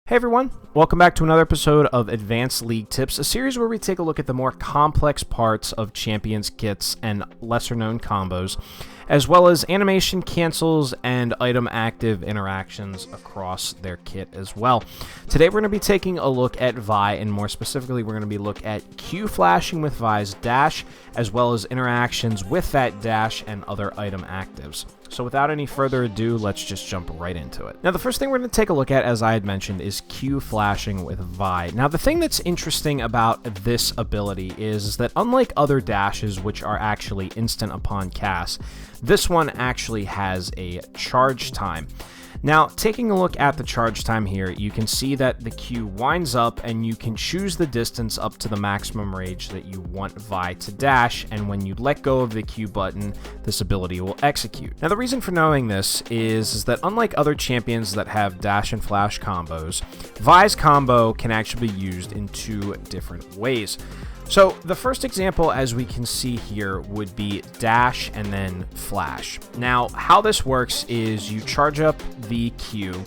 Hey everyone, welcome back to another episode of Advanced League Tips, a series where we take a look at the more complex parts of champions kits and lesser known combos, as well as animation cancels and item active interactions across their kit as well. Today we're going to be taking a look at Vi, and more specifically we're going to be looking at Q flashing with Vi's dash, as well as interactions with that dash and other item actives. So without any further ado, let's just jump right into it. Now the first thing we're going to take a look at, as I had mentioned, is Q flashing with Vi. Now the thing that's interesting about this ability is that unlike other dashes, which are actually instant upon cast, this one actually has a charge time. Now, taking a look at the charge time here, you can see that the Q winds up and you can choose the distance up to the maximum range that you want Vi to dash, and when you let go of the Q button, this ability will execute. Now, the reason for knowing this is that unlike other champions that have dash and flash combos, Vi's combo can actually be used in two different ways. So the first example, as we can see here, would be dash and then flash. Now, how this works is you charge up the Q,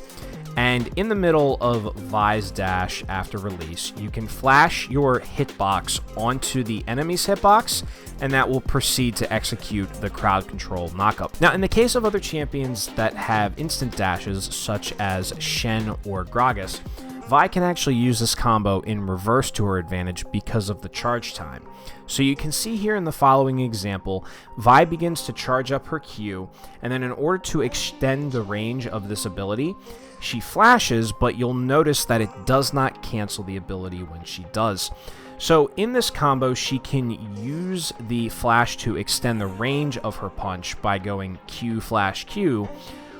and in the middle of Vi's dash after release, you can flash your hitbox onto the enemy's hitbox, and that will proceed to execute the crowd control knockup. Now, in the case of other champions that have instant dashes, such as Shen or Gragas, Vi can actually use this combo in reverse to her advantage because of the charge time. So you can see here in the following example, Vi begins to charge up her Q, and then in order to extend the range of this ability, she flashes, but you'll notice that it does not cancel the ability when she does. So in this combo, she can use the flash to extend the range of her punch by going Q flash Q,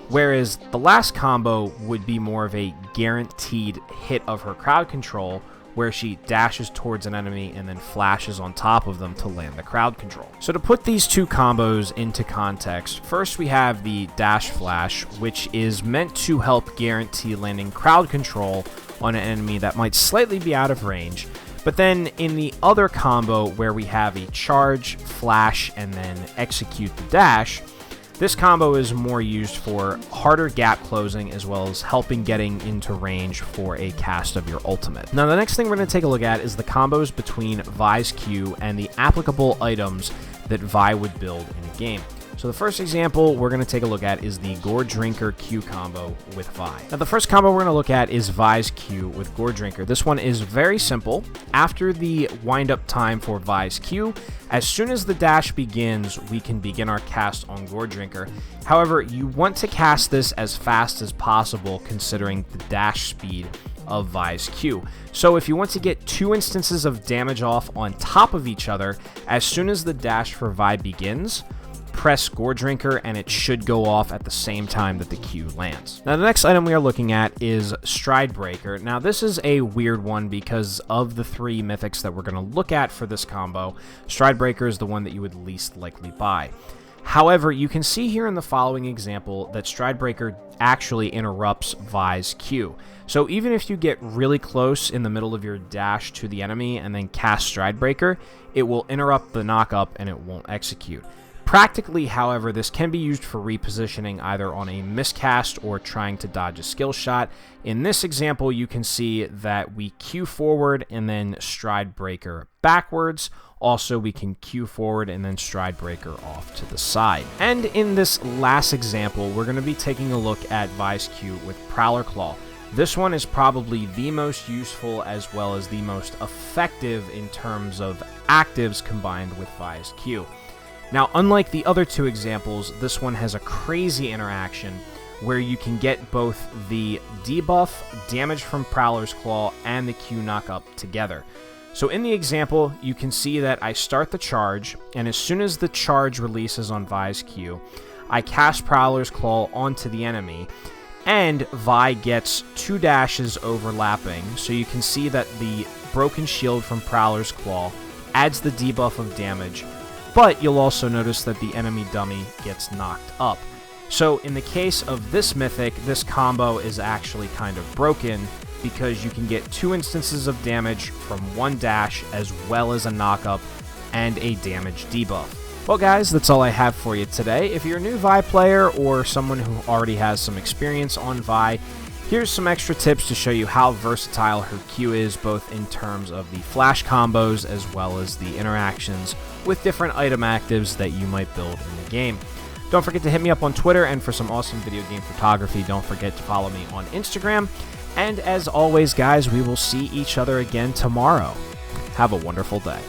whereas the last combo would be more of a guaranteed hit of her crowd control, where she dashes towards an enemy and then flashes on top of them to land the crowd control. So to put these two combos into context, first we have the dash flash, which is meant to help guarantee landing crowd control on an enemy that might slightly be out of range. But then in the other combo, where we have a charge, flash, and then execute the dash, this combo is more used for harder gap closing, as well as helping getting into range for a cast of your ultimate. Now, the next thing we're going to take a look at is the combos between Vi's Q and the applicable items that Vi would build in a game. So the first example we're going to take a look at is the Goredrinker Q combo with Vi. Now the first combo we're going to look at is Vi's Q with Goredrinker. This one is very simple. After the wind-up time for Vi's Q, as soon as the dash begins, we can begin our cast on Goredrinker. However, you want to cast this as fast as possible considering the dash speed of Vi's Q. So if you want to get two instances of damage off on top of each other, as soon as the dash for Vi begins, press Goredrinker and it should go off at the same time that the Q lands. Now the next item we are looking at is Stridebreaker. Now this is a weird one because of the three mythics that we're going to look at for this combo, Stridebreaker is the one that you would least likely buy. However, you can see here in the following example that Stridebreaker actually interrupts Vi's Q. So even if you get really close in the middle of your dash to the enemy and then cast Stridebreaker, it will interrupt the knockup and it won't execute. Practically, however, this can be used for repositioning either on a miscast or trying to dodge a skill shot. In this example, you can see that we Q forward and then Stridebreaker backwards. Also, we can Q forward and then Stridebreaker off to the side. And in this last example, we're going to be taking a look at Vi's Q with Prowler Claw. This one is probably the most useful as well as the most effective in terms of actives combined with Vi's Q. Now, unlike the other two examples, this one has a crazy interaction where you can get both the debuff, damage from Prowler's Claw, and the Q knockup together. So in the example, you can see that I start the charge, and as soon as the charge releases on Vi's Q, I cast Prowler's Claw onto the enemy, and Vi gets two dashes overlapping, so you can see that the broken shield from Prowler's Claw adds the debuff of damage, but you'll also notice that the enemy dummy gets knocked up. So in the case of this mythic, this combo is actually kind of broken because you can get two instances of damage from one dash as well as a knockup and a damage debuff. Well guys, that's all I have for you today. If you're a new Vi player or someone who already has some experience on Vi, Here's some extra tips to show you how versatile her Q is, both in terms of the flash combos as well as the interactions with different item actives that you might build in the game. Don't forget to hit me up on Twitter, and for some awesome video game photography, don't forget to follow me on Instagram. And as always, guys, we will see each other again tomorrow. Have a wonderful day.